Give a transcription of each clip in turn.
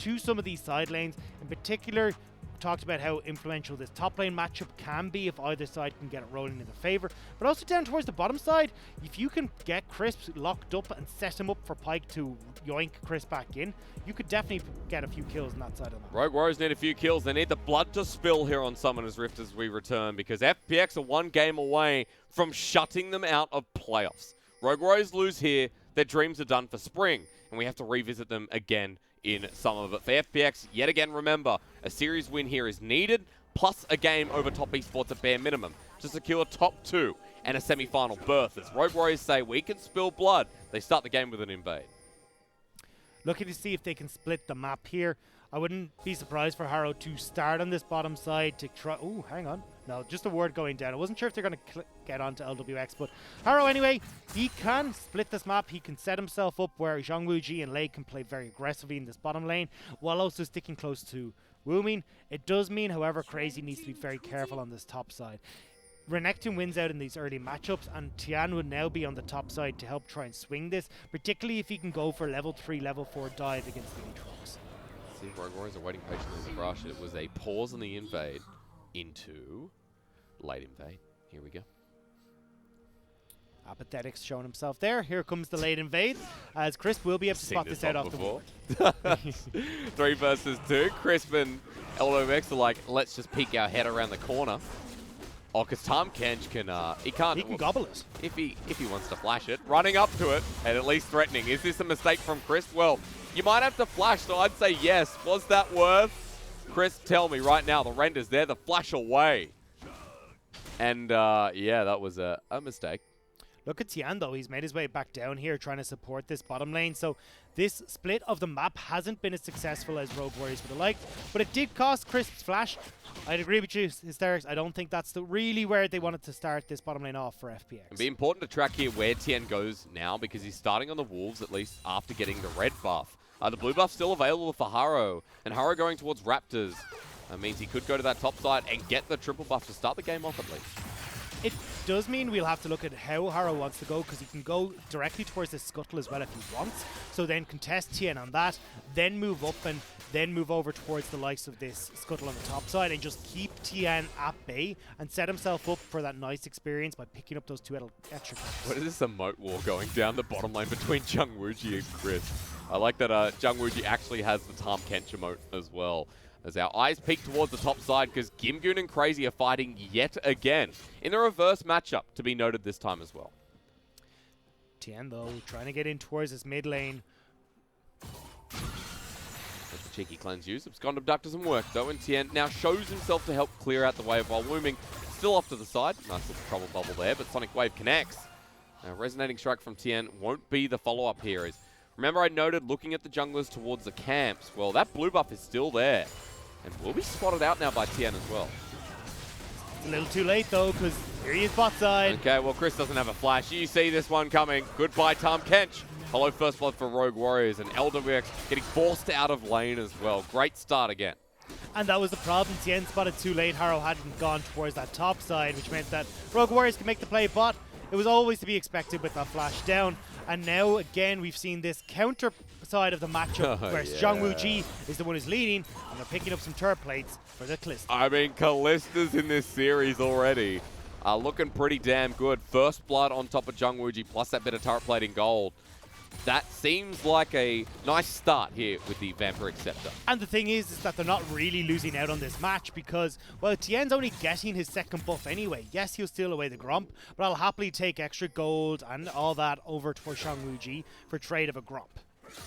to some of these side lanes. In particular, talked about how influential this top lane matchup can be if either side can get it rolling in their favor, but also down towards the bottom side, if you can get Crisp locked up and set him up for Pyke to yoink Crisp back in, you could definitely get a few kills on that side of the map. Rogue Warriors need a few kills. They need the blood to spill here on Summoner's Rift as we return, because FPX are one game away from shutting them out of playoffs. Rogue Warriors lose here, their dreams are done for spring, and we have to revisit them again in summer. But for FPX, yet again, remember, a series win here is needed, plus a game over Top Esports at bare minimum to secure top 2 and a semi-final berth. As Rogue Warriors say, we can spill blood, they start the game with an invade. Looking to see if they can split the map here. I wouldn't be surprised for Harrow to start on this bottom side to try... Oh, hang on. No, just a word going down. I wasn't sure if they're going to get onto LWX, but Harrow anyway, he can split this map. He can set himself up where Zhang Wuji and Lei can play very aggressively in this bottom lane, while also sticking close to Wuming. It does mean, however, Crazy needs to be very careful on this top side. Renekton wins out in these early matchups, and Tian would now be on the top side to help try and swing this, particularly if he can go for level 3, level 4 dive against the Aatrox. See, Rogue Warriors are waiting patiently in the rush. It was a pause on the invade into late invade. Here we go. Apathetic's showing himself there. Here comes the late invade, as Crisp will be able to spot this out off the board. 3 versus 2. Crisp and LOX are like, let's just peek our head around the corner. Oh, because Tahm Kench can, he can gobble it. If he wants to flash it. Running up to it, and at least threatening. Is this a mistake from Crisp? Well, you might have to flash, so I'd say yes. Was that worth? Crisp, tell me right now. The render's there, the flash away. And, yeah, that was a mistake. Look at Tian, though. He's made his way back down here trying to support this bottom lane. So this split of the map hasn't been as successful as Rogue Warriors would have liked, but it did cost Crisp's flash. I'd agree with you, Hysterics. I don't think that's really where they wanted to start this bottom lane off for FPX. It'd be important to track here where Tian goes now, because he's starting on the Wolves, at least after getting the red buff. The blue buff still available for Harrow, and Harrow going towards Raptors. That means he could go to that top side and get the triple buff to start the game off at least. It does mean we'll have to look at how Harrow wants to go, because he can go directly towards this scuttle as well if he wants. So then contest Tian on that, then move up and then move over towards the likes of this scuttle on the top side and just keep Tian at bay and set himself up for that nice experience by picking up those 2 extra buffs. What is this emote war going down the bottom lane between Zhang Wuji and Crisp? I like that Zhang Wuji actually has the Tahm Kench emote as well. As our eyes peek towards the top side, because Gimgoon and Crazy are fighting yet again in a reverse matchup, to be noted this time as well. Tian, though, trying to get in towards this mid lane. As the cheeky cleanse use, Abscond Abduct doesn't work, though, and Tian now shows himself to help clear out the wave while Wuming still off to the side. Nice little trouble bubble there, but Sonic Wave connects. Now, Resonating Strike from Tian won't be the follow-up here. Remember I noted looking at the junglers towards the camps. Well, that blue buff is still there. And will be spotted out now by Tian as well. It's a little too late, though, because here he is bot side. Okay, well, Chris doesn't have a flash. You see this one coming. Goodbye, Tahm Kench. Hello, first blood for Rogue Warriors. And LWX getting forced out of lane as well. Great start again. And that was the problem. Tian spotted too late. Harrow hadn't gone towards that top side, which meant that Rogue Warriors could make the play, but it was always to be expected with that flash down. And now, again, we've seen this counter side of the matchup where Zhang Wuji is the one who's leading, and they're picking up some turret plates for the Kalista. I mean, Kalista's in this series already. Looking pretty damn good. First blood on top of Zhang Wuji, plus that bit of turret plate in gold. That seems like a nice start here with the Vampiric Scepter. And the thing is that they're not really losing out on this match because, well, Tian's only getting his second buff anyway. Yes, he'll steal away the Gromp, but I'll happily take extra gold and all that over to Zhang Wuji for trade of a Gromp.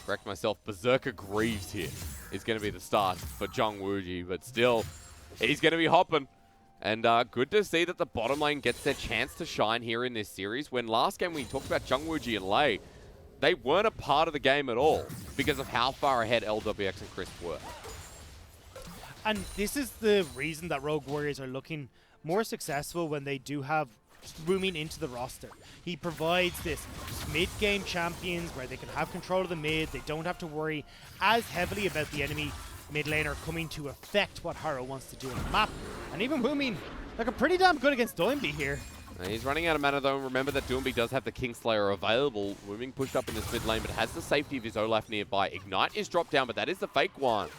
Correct myself, Berserker Greaves here is going to be the start for Zhang Wuji, but still, he's going to be hopping. And good to see that the bottom lane gets their chance to shine here in this series, when last game we talked about Zhang Wuji and Lei. They weren't a part of the game at all because of how far ahead LWX and Crisp were. And this is the reason that Rogue Warriors are looking more successful when they do have Wuming into the roster. He provides this mid-game champions where they can have control of the mid. They don't have to worry as heavily about the enemy mid laner coming to affect what Harrow wants to do on the map. And even Wuming looking pretty damn good against Doinby here. He's running out of mana though, and remember that Doomby does have the Kingslayer available. Moving pushed up in this mid lane, but has the safety of his Olaf nearby. Ignite is dropped down, but that is the fake one.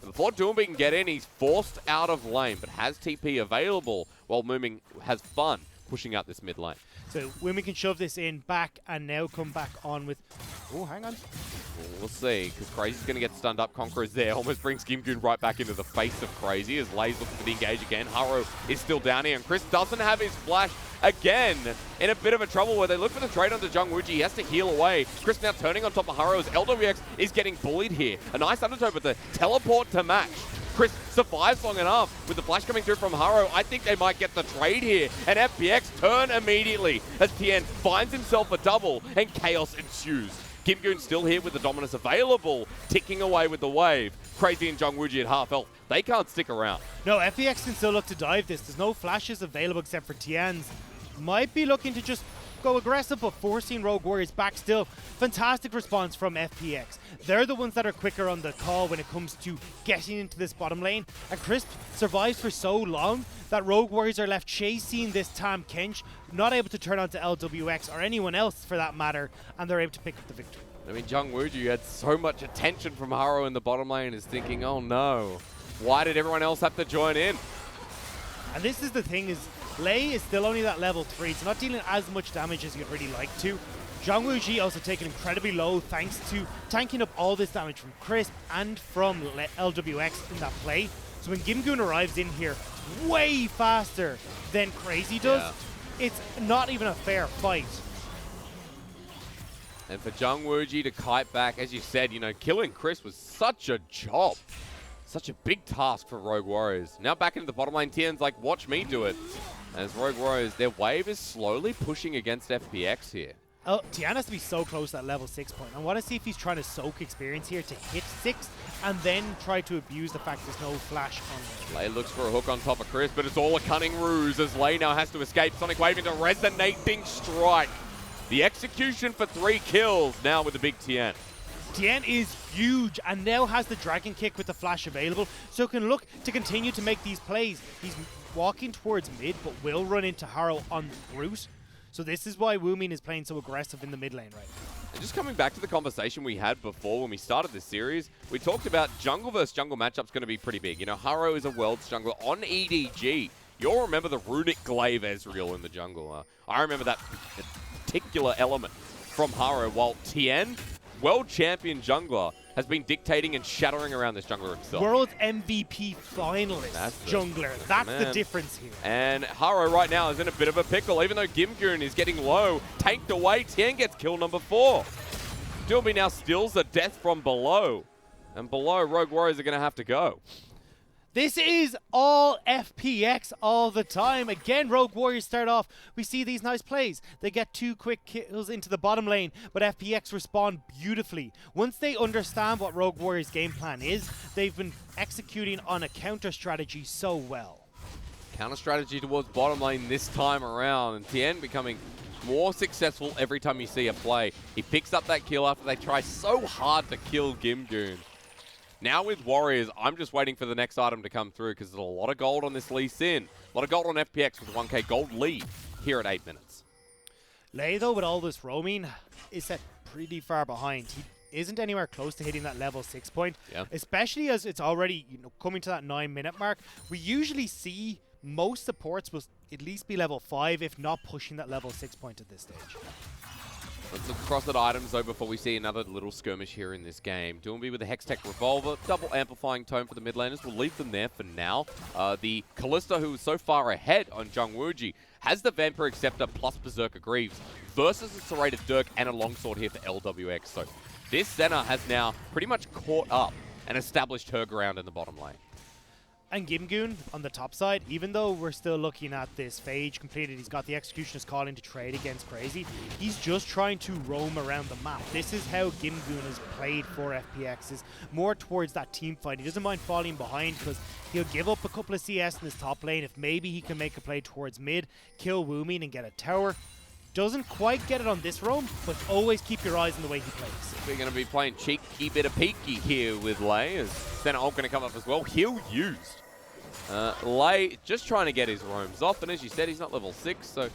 And before Doomby can get in, he's forced out of lane, but has TP available, while Mooming has fun pushing out this mid lane. So Wumi can shove this in back and now come back on with... Oh, hang on. We'll see, because Crazy's going to get stunned up. Conqueror's there. Almost brings Gimgoon right back into the face of Crazy as Lay's looking for the engage again. Haro is still down here, and Chris doesn't have his flash again. In a bit of a trouble where they look for the trade onto Jungwooji. He has to heal away. Chris now turning on top of Haro as LWX is getting bullied here. A nice undertow, but the teleport to match. Chris survives long enough with the flash coming through from Haro. I think they might get the trade here. And FPX turn immediately as Tien finds himself a double and chaos ensues. Gimgoon still here with the dominance available, ticking away with the wave. Crazy and Jungwooji at half health. They can't stick around. No, FPX can still look to dive this. There's no flashes available except for Tien's. Might be looking to just go aggressive, but forcing Rogue Warriors back still. Fantastic response from FPX. They're the ones that are quicker on the call when it comes to getting into this bottom lane. And Crisp survives for so long that Rogue Warriors are left chasing this Tam Kench, not able to turn onto LWX or anyone else for that matter, and they're able to pick up the victory. I mean, Jungwooji had so much attention from Haro in the bottom lane, is thinking, oh no, why did everyone else have to join in? And this is the thing, is Lei is still only that level 3, so not dealing as much damage as you'd really like to. Jungwooji also taken incredibly low thanks to tanking up all this damage from Crisp and from LWX in that play. So when Gimgoon arrives in here way faster than Crazy does, it's not even a fair fight. And for Jungwooji to kite back, as you said, you know, killing Chris was such a job. Such a big task for Rogue Warriors. Now back into the bottom lane, Tien's like, watch me do it. As Rogue Warriors, their wave is slowly pushing against FPX here. Oh, Tien has to be so close to that level 6 point. I want to see if he's trying to soak experience here to hit 6 and then try to abuse the fact there's no flash on Lei looks for a hook on top of Chris, but it's all a cunning ruse as Lei now has to escape. Sonic Wave into Resonating Strike. The execution for 3 kills now with the big Tien. Tien is huge and now has the Dragon Kick with the flash available, so can look to continue to make these plays. He's walking towards mid, but will run into Haro on the route. So this is why Woomin is playing so aggressive in the mid lane right now. And just coming back to the conversation we had before when we started this series, we talked about jungle versus jungle matchups going to be pretty big. You know, Haro is a world's jungler on EDG. You'll remember the Runic Glaive Ezreal in the jungle. I remember that particular element from Haro, while Tien, world champion jungler, has been dictating and shattering around this jungler himself. World MVP finalist jungler. That's the difference here. And Haro right now is in a bit of a pickle. Even though Gimgoon is getting low, tanked away, Tien gets kill number 4. Doomby now steals the death from below. And below, Rogue Warriors are going to have to go. This is all FPX all the time. Again, Rogue Warriors start off. We see these nice plays. They get 2 quick kills into the bottom lane, but FPX respond beautifully. Once they understand what Rogue Warriors' game plan is, they've been executing on a counter strategy so well. Counter strategy towards bottom lane this time around, and Tien becoming more successful every time you see a play. He picks up that kill after they try so hard to kill Gimgoon. Now with Warriors, I'm just waiting for the next item to come through because there's a lot of gold on this Lee Sin. A lot of gold on FPX with a 1k gold lead here at 8 minutes. Lei, though, with all this roaming, is set pretty far behind. He isn't anywhere close to hitting that level 6 point, especially as it's already coming to that 9-minute mark. We usually see most supports will at least be level 5, if not pushing that level 6 point at this stage. Let's look across at items, though, before we see another little skirmish here in this game. Doomby with the Hextech Revolver, double amplifying tome for the mid laners. We'll leave them there for now. The Kalista, who is so far ahead on Jungwooji, has the Vampiric Scepter plus Berserker Greaves versus a Serrated Dirk and a Longsword here for LWX. So this Senna has now pretty much caught up and established her ground in the bottom lane. And Gimgoon on the top side, even though we're still looking at this Phage completed, he's got the Executioner's Call in to trade against Crazy. He's just trying to roam around the map. This is how Gimgoon is played for FPX, is more towards that team fight. He doesn't mind falling behind because he'll give up a couple of CS in his top lane if maybe he can make a play towards mid, kill Woomin and get a tower. Doesn't quite get it on this roam, but always keep your eyes on the way he plays. We're going to be playing cheeky bit of peeky here with Lei, as Senna Ult going to come up as well. Heal used. Lei just trying to get his roams off, and as you said, he's not level 6, so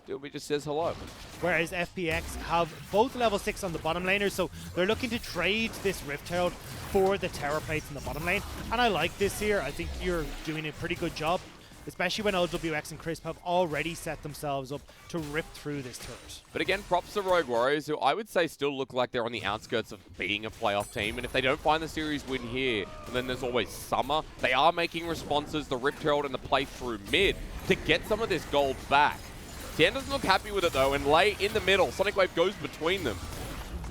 Doomby just says hello. Whereas FPX have both level 6 on the bottom laners, so they're looking to trade this Rift Herald for the tower plates in the bottom lane. And I like this here. I think you're doing a pretty good job, especially when LWX and Crisp have already set themselves up to rip through this turret. But again, props to Rogue Warriors, who I would say still look like they're on the outskirts of being a playoff team. And if they don't find the series win here, then there's always summer. They are making responses, the Rift Herald and the play through mid, to get some of this gold back. Tien doesn't look happy with it though, and Lei in the middle. Sonic Wave goes between them.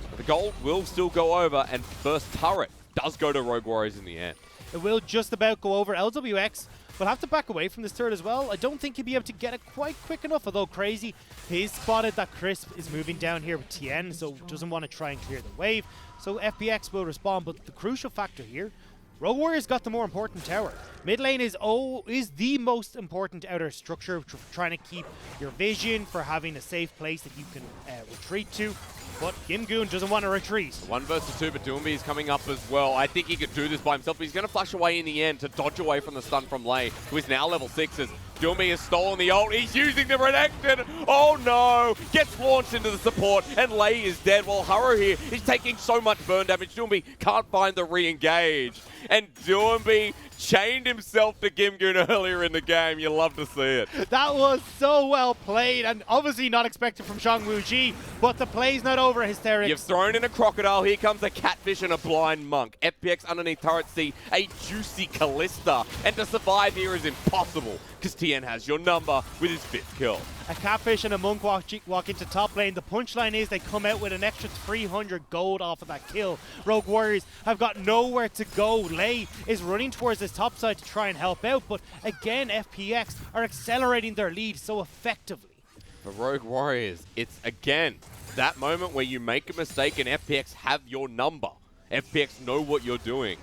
But the gold will still go over, and first turret does go to Rogue Warriors in the end. It will just about go over. LWX will have to back away from this turret as well. I don't think he'll be able to get it quite quick enough, although Crazy, he's spotted that Crisp is moving down here with Tien, so doesn't want to try and clear the wave. So FPX will respond, but the crucial factor here, Rogue Warriors got the more important tower. Mid lane is the most important outer structure, trying to keep your vision for having a safe place that you can retreat to. But Gimgoon doesn't want to retreat. 1 versus 2, but Doomby is coming up as well. I think he could do this by himself, but he's going to flash away in the end to dodge away from the stun from Lei, who is now level 6. As Doomby has stolen the ult. He's using the protection. Oh no! Gets launched into the support, and Lei is dead. While Haro here is taking so much burn damage. Doomby can't find the re-engage. And Doomby chained himself to Gimgoon earlier in the game. You love to see it. That was so well played, and obviously not expected from Xiangwu Ji, but the play's not over, Hysterics. You've thrown in a crocodile. Here comes a catfish and a blind monk. FPX underneath turret C, a juicy Callista. And to survive here is impossible, because Tien has your number with his 5th kill. A catfish and a monk walk into top lane. The punchline is they come out with an extra 300 gold off of that kill. Rogue Warriors have got nowhere to go. Lei is running towards this top side to try and help out, but again, FPX are accelerating their lead so effectively. For Rogue Warriors, it's again that moment where you make a mistake and FPX have your number. FPX know what you're doing.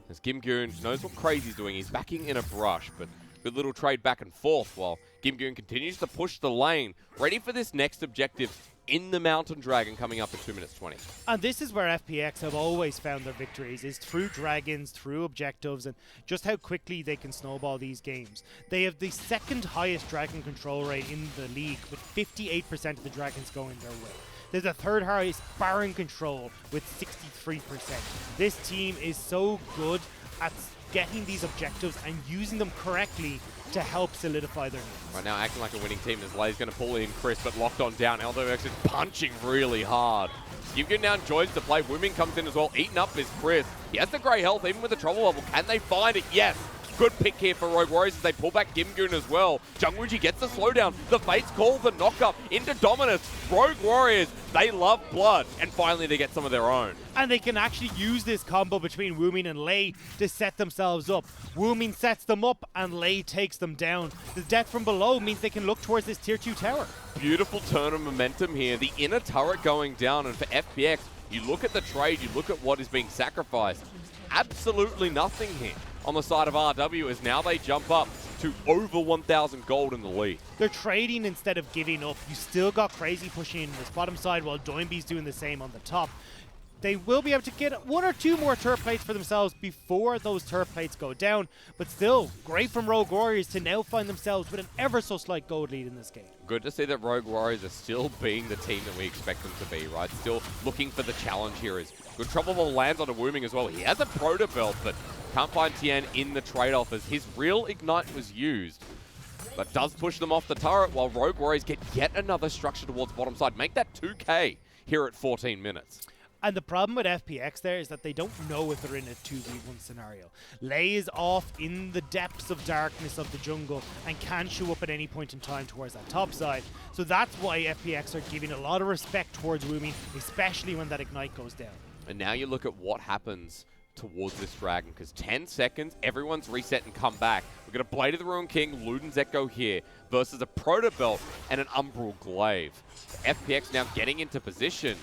As Gimgoon knows what Crazy's doing, he's backing in a brush, but good little trade back and forth while Gimgoon continues to push the lane, ready for this next objective in the Mountain Dragon coming up at 2 minutes 20. And this is where FPX have always found their victories, is through dragons, through objectives, and just how quickly they can snowball these games. They have the 2nd highest dragon control rate in the league, with 58% of the dragons going their way. They're the 3rd highest Baron control with 63%. This team is so good at getting these objectives and using them correctly to help solidify their needs. Right now, acting like a winning team, as Lei's going to pull in Chris, but locked on down. LWX is punching really hard. Gimgoon now enjoys the play. Woomin comes in as well, eating up is Chris. He has the great health, even with the trouble level. Can they find it? Yes. Good pick here for Rogue Warriors as they pull back Gimgoon as well. Jungwoo gets the slowdown. The Fates call the knock-up into Dominus. Rogue Warriors, they love blood. And finally, they get some of their own. And they can actually use this combo between Woomin and Lei to set themselves up. Woomin sets them up and Lei takes them down. The death from below means they can look towards this tier 2 tower. Beautiful turn of momentum here. The inner turret going down, and for FPX, you look at the trade, you look at what is being sacrificed. Absolutely nothing here on the side of RW, as now they jump up to over 1,000 gold in the lead. They're trading instead of giving up. You still got Crazy pushing in this bottom side while Doinby's doing the same on the top. They will be able to get 1 or 2 more turret plates for themselves before those turret plates go down, but still, great from Rogue Warriors to now find themselves with an ever so slight gold lead in this game. Good to see that Rogue Warriors are still being the team that we expect them to be, right? Still looking for the challenge here. Is good trouble ball lands onto Wooming as well. He has a Proto Belt, but can't find Tien in the trade-off as his real Ignite was used. But does push them off the turret while Rogue Warriors get yet another structure towards bottom side. Make that 2K here at 14 minutes. And the problem with FPX there is that they don't know if they're in a 2v1 scenario. Lei is off in the depths of darkness of the jungle and can show up at any point in time towards that top side. So that's why FPX are giving a lot of respect towards Woomin, especially when that Ignite goes down. And now you look at what happens towards this dragon, because 10 seconds, everyone's reset and come back. We've got a Blade of the Ruined King, Luden's Echo here, versus a Proto Belt and an Umbral Glaive. FPX now getting into position,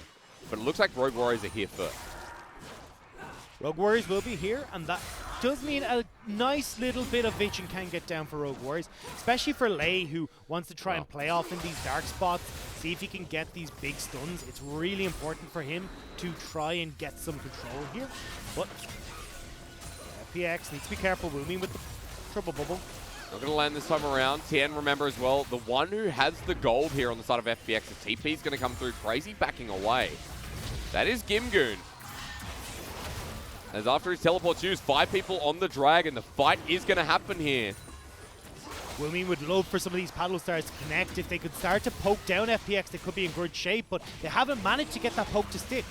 but it looks like Rogue Warriors are here first. Rogue Warriors will be here, and that does mean a nice little bit of vision can get down for Rogue Warriors, especially for Lei, who wants to try and play off in these dark spots, see if he can get these big stuns. It's really important for him to try and get some control here, but FPX needs to be careful. Wooming with the triple bubble. Not going to land this time around. Tien, remember as well, the one who has the gold here on the side of FPX. The TP is going to come through. Crazy backing away. That is Gimgoon. As after his teleport's used, 5 people on the Dragon. The fight is going to happen here. Woomin would love for some of these paddle stars to connect. If they could start to poke down FPX, they could be in good shape, but they haven't managed to get that poke to stick.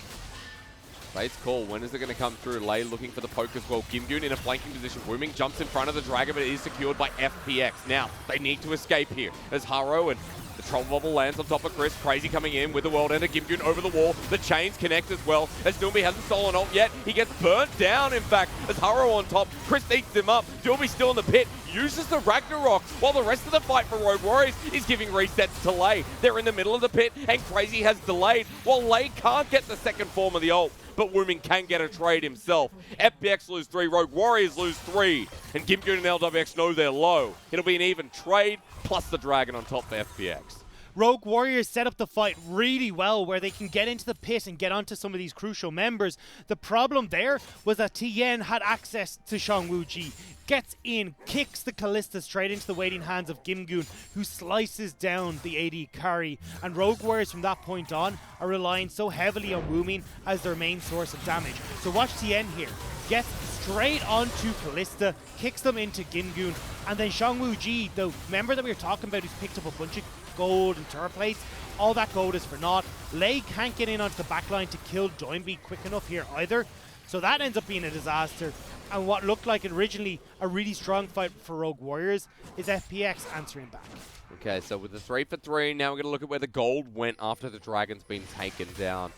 Fate's call. When is it going to come through? Lei looking for the poke as well. Gimgoon in a flanking position. Wooming jumps in front of the Dragon, but it is secured by FPX. Now, they need to escape here as Haro and the Troll Bubble lands on top of Chris. Crazy coming in with the World Ender. Gimgoon over the wall. The chains connect as well. As Doomby hasn't stolen ult yet. He gets burnt down, in fact, as Haro on top. Chris eats him up. Doomby still in the pit. Uses the Ragnarok, while the rest of the fight for Rogue Warriors is giving resets to Lei. They're in the middle of the pit, and Crazy has delayed, while Lei can't get the second form of the ult. But Wooming can get a trade himself. FPX lose 3, Rogue Warriors lose 3, and Gimgoon and LWX know they're low. It'll be an even trade, plus the Dragon on top for FPX. Rogue Warriors set up the fight really well where they can get into the pit and get onto some of these crucial members. The problem there was that Tien had access to Shangwu-Ji. Gets in, kicks the Kalista straight into the waiting hands of Gimgoon, who slices down the AD carry. And Rogue Warriors from that point on are relying so heavily on Woomin as their main source of damage. So watch Tien here. Gets straight onto Kalista, kicks them into Gimgoon, and then Shangwu-Ji, the member that we were talking about who's picked up a bunch of gold and turret plates, all that gold is for naught. Lei can't get in onto the backline to kill Doinby quick enough here either. So that ends up being a disaster. And what looked like originally a really strong fight for Rogue Warriors is FPX answering back. Okay, so with the 3 for 3, now we're going to look at where the gold went after the Dragon's been taken down.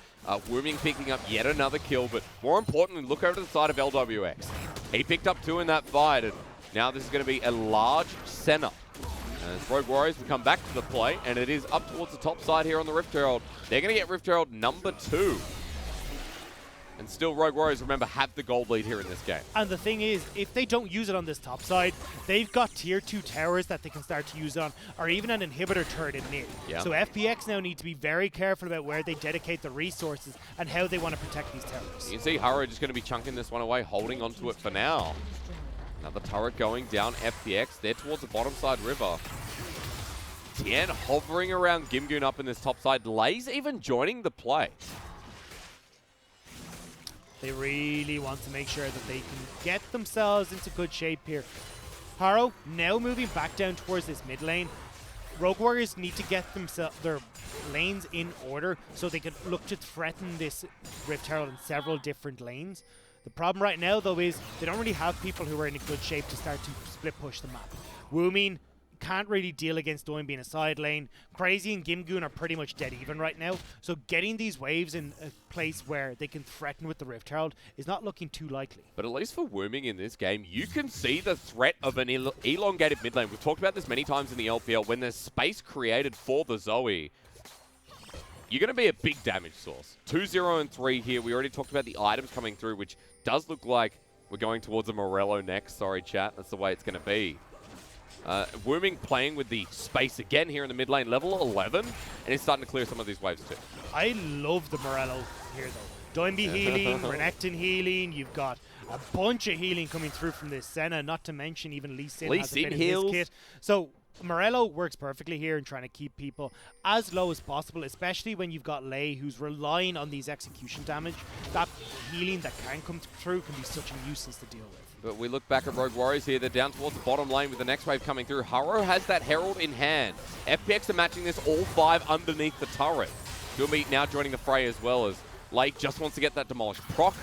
Wooming picking up yet another kill, but more importantly, look over to the side of LWX. He picked up 2 in that fight, and now this is going to be a large center. As Rogue Warriors will come back to the play, and it is up towards the top side here on the Rift Herald. They're going to get Rift Herald number 2. And still, Rogue Warriors, remember, have the gold lead here in this game. And the thing is, if they don't use it on this top side, they've got tier 2 towers that they can start to use it on, or even an inhibitor turret in mid. Yeah. So FPX now need to be very careful about where they dedicate the resources and how they want to protect these towers. You can see Haro just going to be chunking this one away, holding onto it for now. Another turret going down FPX. They're towards the bottom side river. Tien hovering around Gimgoon up in this top side. Lei's even joining the play. They really want to make sure that they can get themselves into good shape here. Haro now moving back down towards this mid lane. Rogue Warriors need to get their lanes in order so they can look to threaten this Rift Herald in several different lanes. The problem right now, though, is they don't really have people who are in a good shape to start to split push the map. Woomin can't really deal against Doinby in a side lane. Crazy and Gimgoon are pretty much dead even right now. So getting these waves in a place where they can threaten with the Rift Herald is not looking too likely. But at least for Wooming in this game, you can see the threat of an elongated mid lane. We've talked about this many times in the LPL. When there's space created for the Zoe, you're going to be a big damage source. 2-0 and 3 here. We already talked about the items coming through, which does look like we're going towards a Morello next. Sorry, chat. That's the way it's going to be. Wooming playing with the space again here in the mid lane, level 11, and he's starting to clear some of these waves too. I love the Morello here though. Doinby healing, Renekton healing, you've got a bunch of healing coming through from this Senna, not to mention even Lee Sin has a bit in his kit. So Morello works perfectly here in trying to keep people as low as possible, especially when you've got Lei who's relying on these execution damage. That healing that can come through can be such a nuisance to deal with. But we look back at Rogue Warriors here. They're down towards the bottom lane with the next wave coming through. Haro has that Herald in hand. FPX are matching this all 5 underneath the turret. Doomby now joining the fray as well as Lei just wants to get that demolished proc.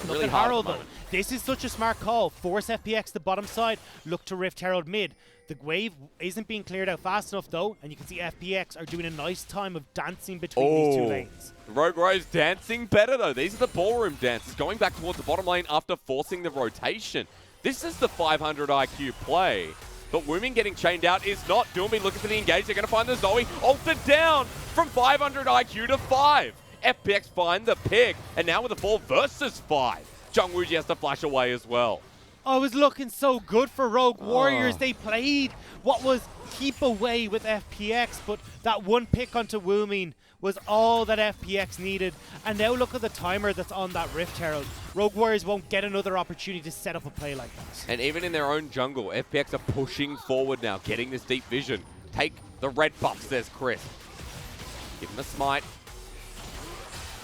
Look at Haro though. This is such a smart call. Force FPX the bottom side. Look to Rift Herald mid. The wave isn't being cleared out fast enough though, and you can see FPX are doing a nice time of dancing between these 2 lanes. Rogue Warriors dancing better though. These are the ballroom dances, going back towards the bottom lane after forcing the rotation. This is the 500 IQ play. But Wooming getting chained out is not. Doomby looking for the engage. They're going to find the Zoe. Ulted down from 500 IQ to 5. FPX find the pick, and now with a 4 versus 5. Shangwu-Ji has to flash away as well. Oh, it was looking so good for Rogue Warriors. They played what was keep away with FPX, but that one pick onto Wooming was all that FPX needed. And now look at the timer that's on that Rift Herald. Rogue Warriors won't get another opportunity to set up a play like that. And even in their own jungle, FPX are pushing forward now, getting this deep vision. Take the red buff, says Chris. Give him a smite.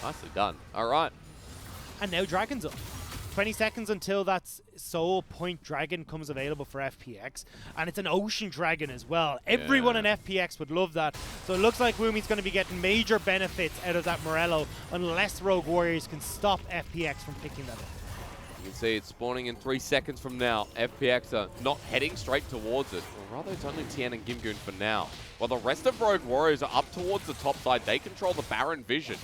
Nicely done. All right. And now Dragon's up. 20 seconds until that Soul Point Dragon comes available for FPX. And it's an Ocean Dragon as well. Everyone in FPX would love that. So it looks like Wumi's going to be getting major benefits out of that Morello unless Rogue Warriors can stop FPX from picking that up. You can see it's spawning in 3 seconds from now. FPX are not heading straight towards it. Or rather, it's only Tien and Gimgoon for now. While the rest of Rogue Warriors are up towards the top side, they control the Baron vision.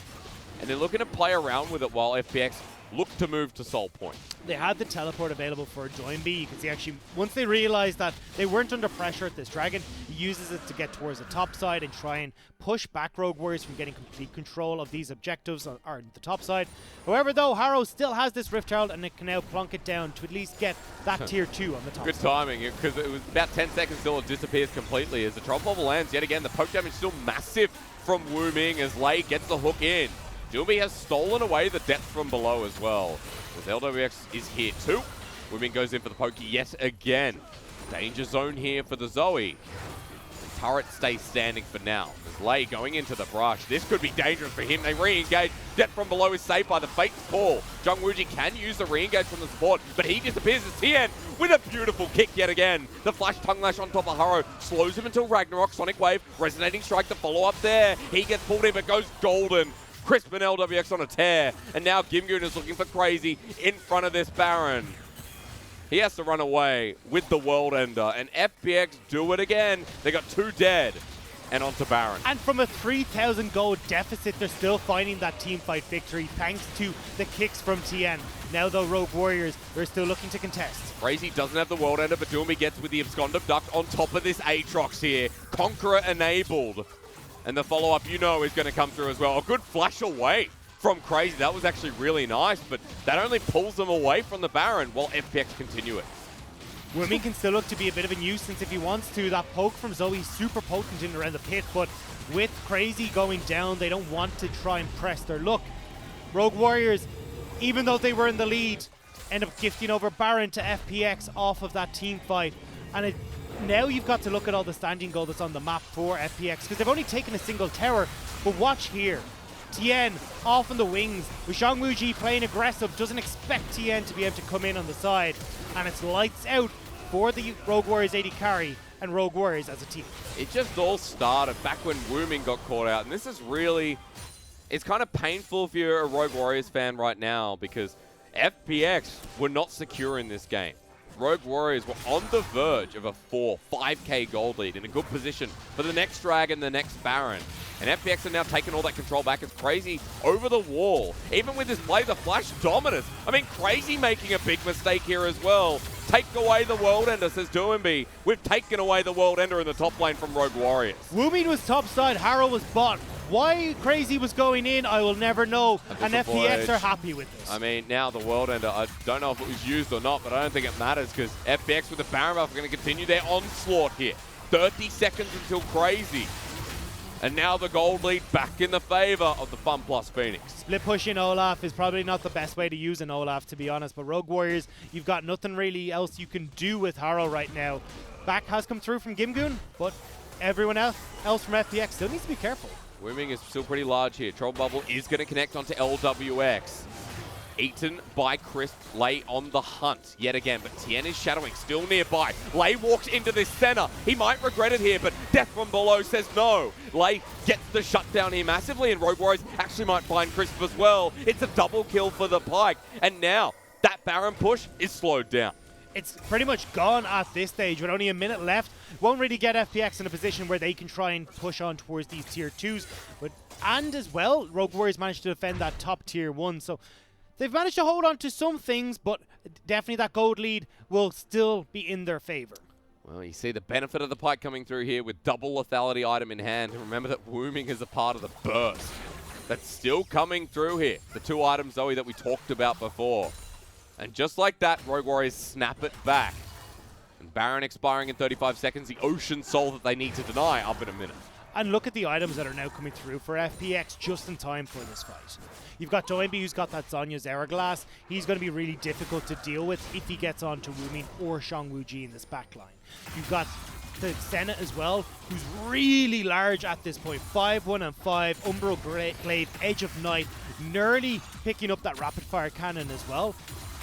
And they're looking to play around with it while FPX look to move to Soul Point. They had the teleport available for Joinby. You can see actually, once they realized that they weren't under pressure at this Dragon, he uses it to get towards the top side and try and push back Rogue Warriors from getting complete control of these objectives on the top side. However, though, Harrow still has this Rift Herald and it can now plunk it down to at least get that tier 2 on the top Good side. timing, because it was about 10 seconds till it disappears completely. As the drop level lands, yet again, the poke damage still massive from Wu Ming as Lei gets the hook in. Joonby has stolen away the depth from below as well. As LWX is here too. Wu Ming goes in for the poke yet again. Danger zone here for the Zoe. The turret stays standing for now. As Lei going into the brush. This could be dangerous for him. They re-engage. Depth from below is saved by the fake call. Jung Wooji can use the re-engage from the support, but he disappears as Tien with a beautiful kick yet again. The flash tongue lash on top of Harrow slows him until Ragnarok. Sonic Wave, resonating strike, the follow-up there. He gets pulled in but goes golden. Crisp and LWX on a tear, and now Gimgoon is looking for Crazy in front of this Baron. He has to run away with the World Ender, and FPX do it again. They got 2 dead, and onto Baron. And from a 3,000 gold deficit, they're still finding that team fight victory thanks to the kicks from Tien. Now though, Rogue Warriors, they're still looking to contest. Crazy doesn't have the World Ender, but Joonby gets with the Abscond Abduct on top of this Aatrox here. Conqueror enabled. And the follow-up, you know, is going to come through as well. A good flash away from Crazy. That was actually really nice, but that only pulls them away from the Baron while FPX continue it. Wu Ming can still look to be a bit of a nuisance if he wants to. That poke from Zoe super potent in around the pit, but with Crazy going down, they don't want to try and press their luck. Rogue Warriors, even though they were in the lead, end up gifting over Baron to FPX off of that team fight. And now you've got to look at all the standing gold that's on the map for FPX, because they've only taken a single tower. But watch here. Tien off on the wings, with Zhang Wuji playing aggressive, doesn't expect Tien to be able to come in on the side. And it's lights out for the Rogue Warriors AD carry and Rogue Warriors as a team. It just all started back when Wu Ming got caught out. And this is really, it's kind of painful if you're a Rogue Warriors fan right now, because FPX were not secure in this game. Rogue Warriors were on the verge of a 5K gold lead in a good position for the next Dragon, the next Baron. And FPX are now taking all that control back. It's Crazy over the wall. Even with this play, the flash dominance. I mean, Crazy making a big mistake here as well. Take away the World Ender, says Doinby. We've taken away the World Ender in the top lane from Rogue Warriors. Wu Ming was top side, Harrow was bot. Why Crazy was going in, I will never know. And FPX are happy with this. I mean, now the World Ender, I don't know if it was used or not, but I don't think it matters, because FPX with the Baron buff are going to continue their onslaught here. 30 seconds until Crazy. And now the gold lead back in the favor of the FunPlus Phoenix. Split pushing Olaf is probably not the best way to use an Olaf, to be honest. But Rogue Warriors, you've got nothing really else you can do with Harrow right now. Back has come through from Gimgoon, but everyone else from FPX still needs to be careful. Wu Ming is still pretty large here. Troll Bubble is going to connect onto LWX. Eaten by Crisp. Lei on the hunt yet again, but Tien is shadowing, still nearby. Lei walks into this center. He might regret it here, but Death from below says no. Lei gets the shutdown here massively, and Rogue Warriors actually might find Crisp as well. It's a double kill for the Pike, and now that Baron push is slowed down. It's pretty much gone at this stage with only a minute left. Won't really get FPX in a position where they can try and push on towards these tier 2s. And as well, Rogue Warriors managed to defend that top tier 1. So they've managed to hold on to some things, but definitely that gold lead will still be in their favor. Well, you see the benefit of the Pike coming through here with double lethality item in hand. And remember that Wu Ming is a part of the burst. That's still coming through here. The 2 items, Zoe, that we talked about before. And just like that, Rogue Warriors snap it back. And Baron expiring in 35 seconds, the Ocean Soul that they need to deny up in a minute. And look at the items that are now coming through for FPX just in time for this fight. You've got Doinby, who's got that Zhonya's Hourglass. He's going to be really difficult to deal with if he gets onto Wumin or Shangwuji in this backline. You've got the Senna as well, who's really large at this point. 5-1 and 5, Umbral Glaive, Edge of Night, nearly picking up that rapid fire cannon as well.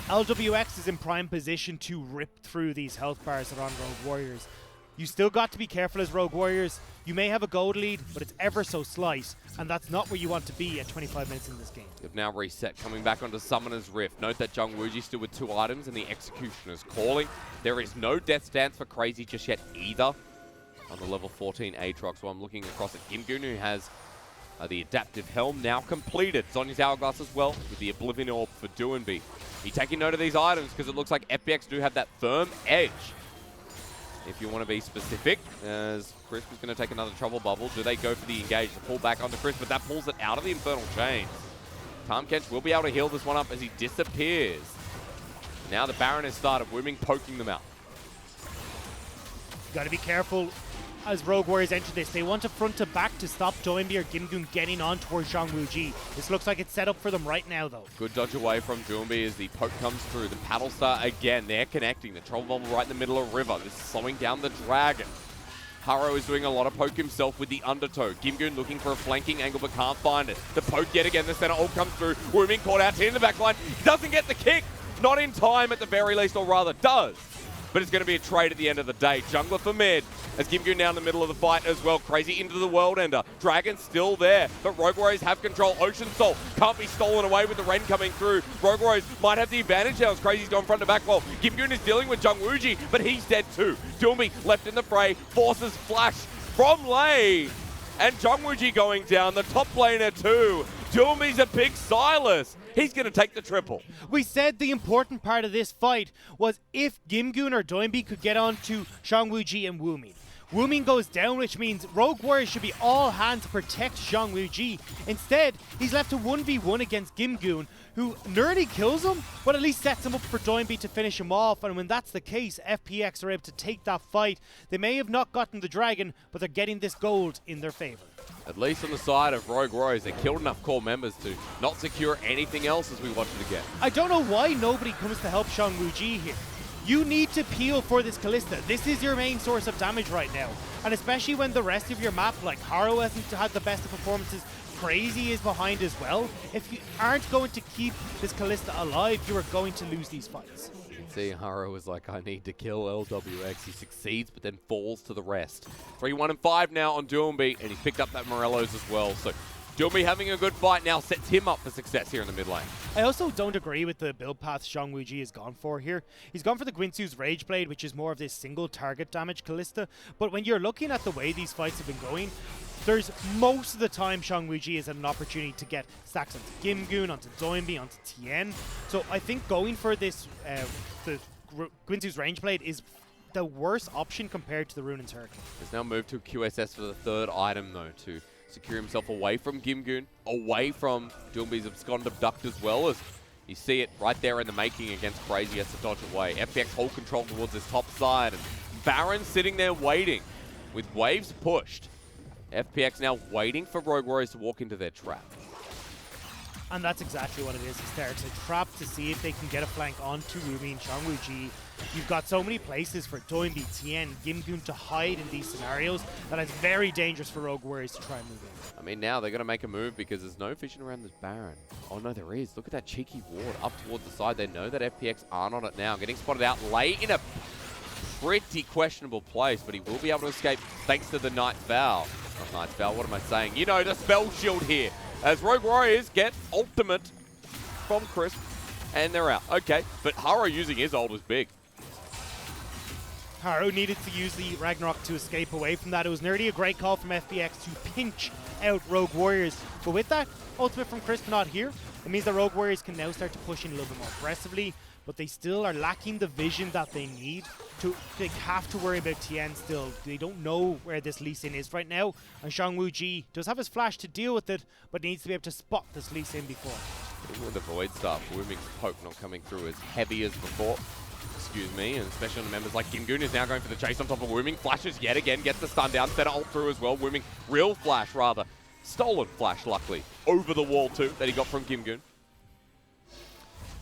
LWX is in prime position to rip through these health bars that are on Rogue Warriors. You still got to be careful as Rogue Warriors. You may have a gold lead, but it's ever so slight, and that's not where you want to be at 25 minutes in this game. They've now reset, coming back onto Summoner's Rift. Note that Jungwuji still with 2 items, and the Executioner's calling. There is no Death Stance for Crazy just yet either on the level 14 Aatrox. So I'm looking across at Gimgoon, who has the Adaptive Helm now completed. Zonya's Hourglass as well, with the Oblivion Orb for Doinby. Be taking note of these items, because it looks like FPX do have that firm edge. If you want to be specific, as Crisp is going to take another Trouble Bubble. Do they go for the engage to pull back onto Crisp, but that pulls it out of the Infernal Chains. Tahm Kench will be able to heal this one up as he disappears. Now the Baron has started, Wooming poking them out. Got to be careful as Rogue Warriors enter this. They want to front to back to stop Doinby or Gimgoon getting on towards Shangwuji. This looks like it's set up for them right now, though. Good dodge away from Doinby as the poke comes through. The Paddle Star again, they're connecting. The Trouble Bubble right in the middle of River. This is slowing down the Dragon. Haro is doing a lot of poke himself with the Undertow. Gimgoon looking for a flanking angle but can't find it. The poke yet again, the center all comes through. Wooming caught out in the back line. Doesn't get the kick. Not in time at the very least, or rather does. But it's going to be a trade at the end of the day. Jungler for mid, as Gimgoon now in the middle of the fight as well. Crazy into the World Ender. Dragon's still there, but Rogue Warriors have control. Ocean Soul can't be stolen away with the Ren coming through. Rogue Warriors might have the advantage now as Crazy's gone front to back. Well, Gimgoon is dealing with Jungwuji, but he's dead too. Doinby left in the fray, forces flash from Lei. And Jungwuji going down, the top laner too. Doinby's a big Silas. He's going to take the triple. We said the important part of this fight was if Gimgoon or Doinby could get on to Shangwuji and Wumin. Wumin goes down, which means Rogue Warriors should be all hands to protect Shangwuji. Instead, he's left to 1v1 against Gimgoon, who nearly kills him, but at least sets him up for Doinby to finish him off. And when that's the case, FPX are able to take that fight. They may have not gotten the Dragon, but they're getting this gold in their favor. At least on the side of Rogue Warriors, they killed enough core members to not secure anything else as we wanted to get. I don't know why nobody comes to help Shangwuji here. You need to peel for this Kalista. This is your main source of damage right now. And especially when the rest of your map, like Haro hasn't had the best of performances, Crazy is behind as well. If you aren't going to keep this Kalista alive, you are going to lose these fights. You can see Haro is like, I need to kill LWX. He succeeds, but then falls to the rest. 3-1 and 5 now on Doinby, and he's picked up that Morello's as well. So Doinby having a good fight now sets him up for success here in the mid lane. I also don't agree with the build path Shangwuji has gone for here. He's gone for the Guinsoo's Rage Blade, which is more of this single target damage Kalista. But when you're looking at the way these fights have been going, there's most of the time Shangwuji is an opportunity to get stacks onto Gimgoon, onto Doinby, onto Tien. So I think going for this, the Guinsoo's Range Blade is the worst option compared to the Ruin's Hurricane. He's now moved to QSS for the third item though, to secure himself away from Gimgoon, away from Doinby's Abscond Abduct as well, as you see it right there in the making against Crazy. Has to dodge away. FPX hold control towards his top side, and Baron sitting there waiting with waves pushed. FPX now waiting for Rogue Warriors to walk into their trap. And that's exactly what it is. It's a trap to see if they can get a flank onto Ruby and Shangwuji. You've got so many places for Doinby, Tien, Gimgoon to hide in these scenarios that it's very dangerous for Rogue Warriors to try and move in. I mean, now they're going to make a move because there's no vision around this Baron. Oh no, there is. Look at that cheeky ward up towards the side. They know that FPX aren't on it now. Getting spotted out late in a pretty questionable place, but he will be able to escape thanks to the Knight's Vow. Not Knight's Vow, what am I saying? You know, the spell shield here. As Rogue Warriors get ultimate from Crisp, and they're out. Okay, but Haro using his ult was big. Haro needed to use the Ragnarok to escape away from that. It was nearly a great call from FPX to pinch out Rogue Warriors. But with that ultimate from Crisp not here, it means that Rogue Warriors can now start to push in a little bit more aggressively, but they still are lacking the vision that they need. They have to worry about Tien still. They don't know where this Lee Sin is right now, and Shangwuji does have his flash to deal with it, but needs to be able to spot this Lee Sin before. Even with the Void Staff, Wooming's poke not coming through as heavy as before. excuse me, and especially on the members like Gimgoon is now going for the chase on top of Wooming. Flashes yet again, gets the stun down, set ult through as well. Wooming, real flash rather. Stolen flash, luckily. Over the wall too, that he got from Gimgoon.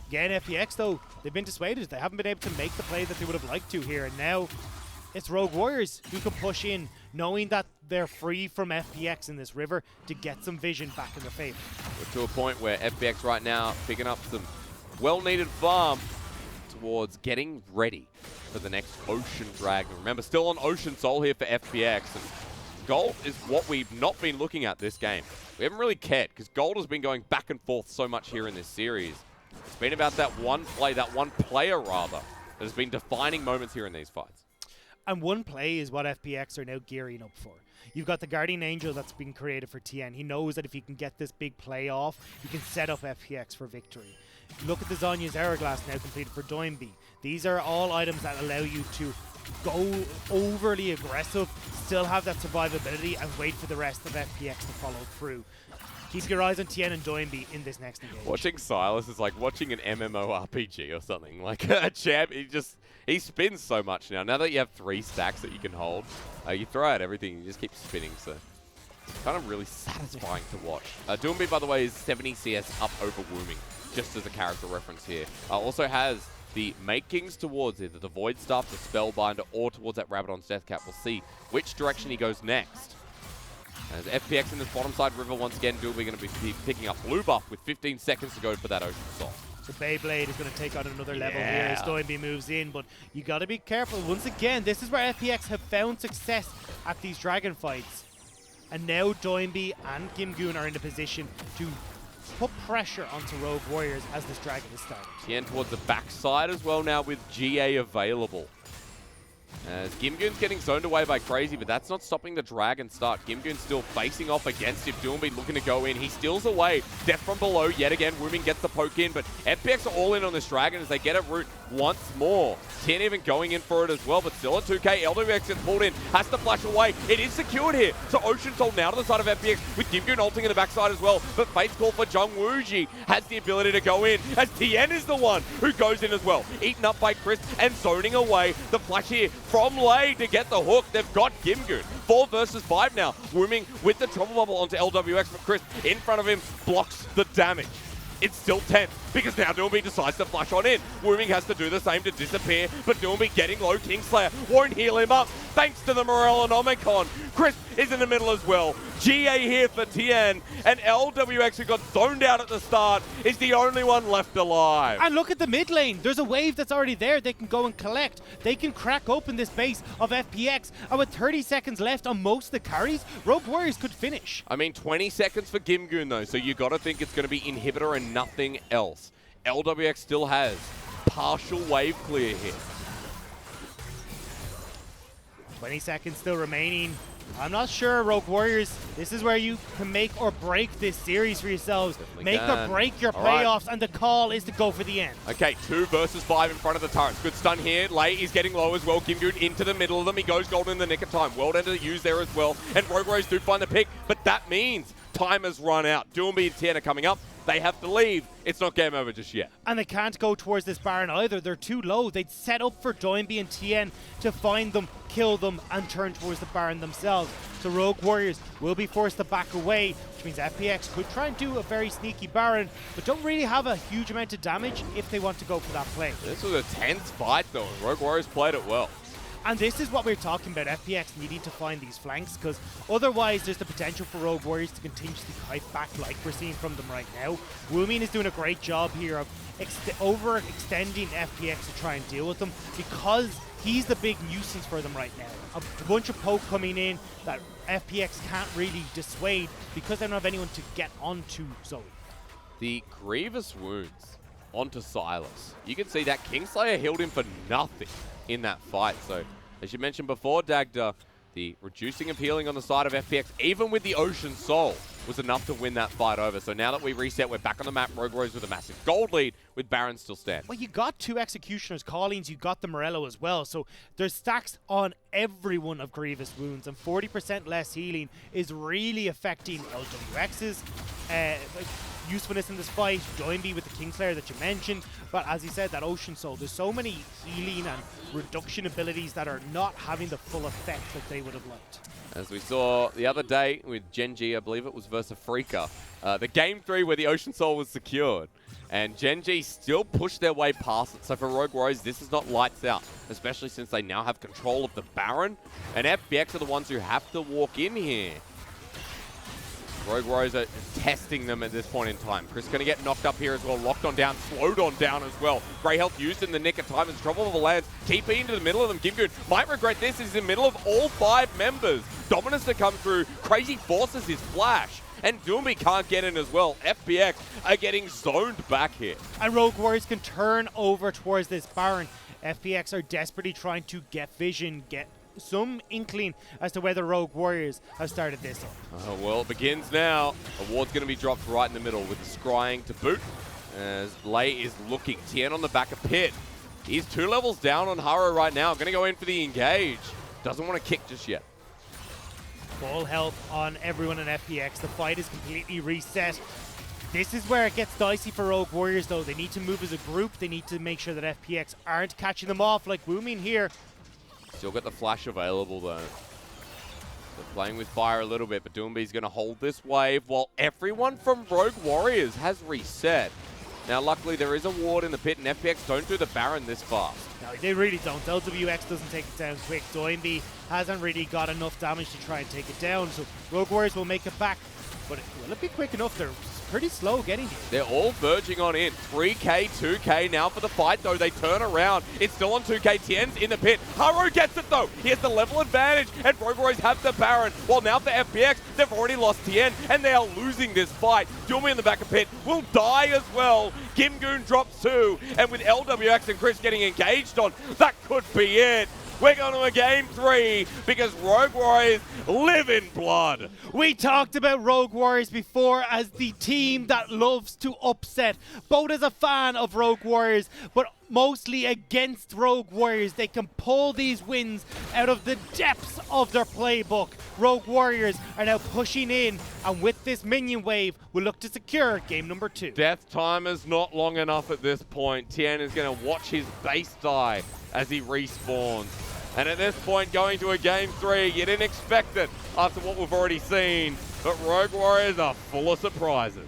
Again, FPX though, they've been dissuaded. They haven't been able to make the play that they would have liked to here, and now it's Rogue Warriors who can push in, knowing that they're free from FPX in this river to get some vision back in their favor. We're to a point where FPX right now picking up some well-needed farm towards getting ready for the next Ocean Dragon. Remember, still on Ocean Soul here for FPX, and gold is what we've not been looking at this game. We haven't really cared, because gold has been going back and forth so much here in this series. It's been about that one play, that one player rather, that has been defining moments here in these fights. And one play is what FPX are now gearing up for. You've got the Guardian Angel that's been created for TN. He knows that if he can get this big play off, he can set up FPX for victory. Look at the Zonya's Hourglass now completed for Doinby. These are all items that allow you to go overly aggressive, still have that survivability, and wait for the rest of FPX to follow through. Keep your eyes on Tien and Doinby in this next engagement. Watching Silas is like watching an MMORPG or something. Like a champ, he spins so much now. Now that you have 3 stacks that you can hold, you throw out everything, you just keep spinning. So it's kind of really satisfying to watch. Doinby, by the way, is 70 CS up over Wooming, just as a character reference here. Also has the makings towards either the Void Staff, the Spellbinder, or towards that Rabadon's Deathcap. We'll see which direction he goes next. As FPX in this bottom side river once again, Doinby going to be picking up blue buff with 15 seconds to go for that Ocean Soul. So Beyblade is going to take on another level here as Doinby moves in, but you got to be careful. Once again, this is where FPX have found success at these dragon fights. And now Doinby and Gimgoon are in a position to put pressure onto Rogue Warriors as this dragon is starting. Tien towards the backside as well now with GA available. As Gimgoon's getting zoned away by Crazy, but that's not stopping the Dragon start. Gimgoon's still facing off against him. Doinby looking to go in. He steals away. Death from below yet again. Wooming gets the poke in, but FPX are all in on this Dragon as they get a root once more. Tien even going in for it as well, but still a 2K. LWX gets pulled in. Has to flash away. It is secured here. So Ocean Soul now to the side of FPX with Gimgoon ulting in the backside as well. But Fate's call for Jung Wooji has the ability to go in as Tien is the one who goes in as well. Eaten up by Chris and zoning away. The flash here from Lay to get the hook. They've got Gimgoon. 4 versus 5 now. Wooming with the trouble bubble onto LWX, but Chris in front of him blocks the damage. It's still 10 because now Doinby decides to flash on in. Wooming has to do the same to disappear, but Doinby getting low. Kingslayer won't heal him up thanks to the Morellonomicon. Chris is in the middle as well. GA here for Tien, and LWX, who got zoned out at the start, is the only one left alive. And look at the mid lane. There's a wave that's already there. They can go and collect. They can crack open this base of FPX, and with 30 seconds left on most of the carries, Rogue Warriors could finish. I mean, 20 seconds for Gimgoon, though, so you got to think it's going to be Inhibitor and nothing else. LWX still has partial wave clear here. 20 seconds still remaining. I'm not sure, Rogue Warriors. This is where you can make or break this series for yourselves. Make or break your playoffs, and the call is to go for the end. Okay, 2 versus 5 in front of the turrets. Good stun here. Lei is getting low as well. Gimgoon into the middle of them. He goes golden in the nick of time. World Ender to use there as well. And Rogue Warriors do find the pick, but that means time has run out. Doinby and Tien are coming up. They have to leave. It's not game over just yet. And they can't go towards this Baron either. They're too low. They'd set up for Doinby and Tien to find them, kill them, and turn towards the Baron themselves. So Rogue Warriors will be forced to back away, which means FPX could try and do a very sneaky Baron, but don't really have a huge amount of damage if they want to go for that play. This was a tense fight, though, and Rogue Warriors played it well. And this is what we're talking about, FPX needing to find these flanks, because otherwise there's the potential for Rogue Warriors to continuously kite back like we're seeing from them right now. Wooming is doing a great job here of overextending FPX to try and deal with them, because he's the big nuisance for them right now. A bunch of poke coming in that FPX can't really dissuade because they don't have anyone to get onto Zoe. The grievous wounds onto Silas. You can see that Kingslayer healed him for nothing in that fight. So, as you mentioned before, Dagda, the reducing of healing on the side of FPX, even with the Ocean Soul, was enough to win that fight over. So now that we reset, we're back on the map. Rogue Warriors with a massive gold lead, with Baron still standing. Well, you got 2 Executioner's Callings, you got the Morello as well, so there's stacks on every one of Grievous Wounds, and 40% less healing is really affecting LWX's. usefulness in this fight. Doinby with the Kingslayer that you mentioned, but as you said, that Ocean Soul, there's so many healing and reduction abilities that are not having the full effect that they would have liked. As we saw the other day with Genji, I believe it was versus FLICKR, the game 3 where the Ocean Soul was secured. And Genji still pushed their way past it. So for Rogue Warriors, this is not lights out, especially since they now have control of the Baron. And FPX are the ones who have to walk in here. Rogue Warriors are testing them at this point in time. Chris going to get knocked up here as well. Locked on down, slowed on down as well. Grey health used in the nick of time as trouble of the lands. TP into the middle of them. Gimgoon might regret this. He's in the middle of all 5 members. Dominus to come through. Crazy forces his flash. And Doomby can't get in as well. FPX are getting zoned back here. And Rogue Warriors can turn over towards this Baron. FPX are desperately trying to get vision, get some inkling as to whether Rogue Warriors have started this up. Well, it begins now. A ward's going to be dropped right in the middle with the scrying to boot. As Lei is looking. Tien on the back of Pit. He's 2 levels down on Haro right now. Going to go in for the engage. Doesn't want to kick just yet. Full health on everyone in FPX. The fight is completely reset. This is where it gets dicey for Rogue Warriors, though. They need to move as a group. They need to make sure that FPX aren't catching them off like Woomin here. Still got the flash available, though. They're playing with fire a little bit, but Doomby's going to hold this wave while everyone from Rogue Warriors has reset. Now, luckily, there is a ward in the pit, and FPX don't do the Baron this fast. No, they really don't. LWX doesn't take it down quick. Doinby hasn't really got enough damage to try and take it down, so Rogue Warriors will make it back. But will it be quick enough? They're pretty slow getting here. They're all verging on in. 3K, 2K now for the fight, though. They turn around. It's still on 2K. Tien's in the pit. Haro gets it, though. He has the level advantage, and Rogue Warriors have the Baron. While now for FPX, they've already lost Tien, and they are losing this fight. Doomy in the back of pit will die as well. Gimgoon drops 2, and with LWX and Chris getting engaged on, that could be it. We're going to a game 3 because Rogue Warriors live in blood. We talked about Rogue Warriors before as the team that loves to upset. Both as a fan of Rogue Warriors, but mostly against Rogue Warriors. They can pull these wins out of the depths of their playbook. Rogue Warriors are now pushing in, and with this minion wave, we'll look to secure game number 2. Death time is not long enough at this point. Tien is going to watch his base die as he respawns. And at this point, going to a game 3, you didn't expect it after what we've already seen. But Rogue Warriors are full of surprises.